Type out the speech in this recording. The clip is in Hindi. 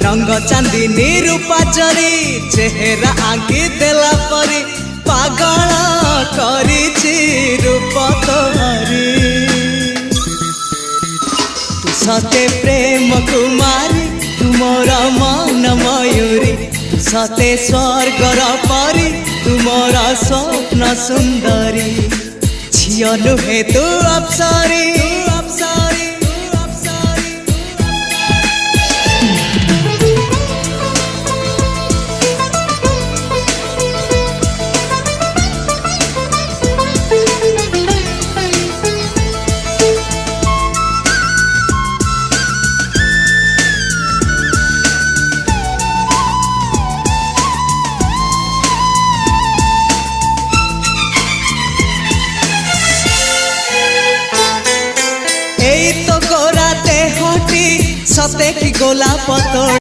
रंग चांदनी रूपा जरी चेहरा आंकी देला परी पागल करिछि रूप तोहरी तू सते प्रेम कुमारी तुमर मन मयूरी सते स्वर्गर परी तुमर स्वप्न सुंदरी झियो नुहे तू अप्सरी सते की गोला पतोड़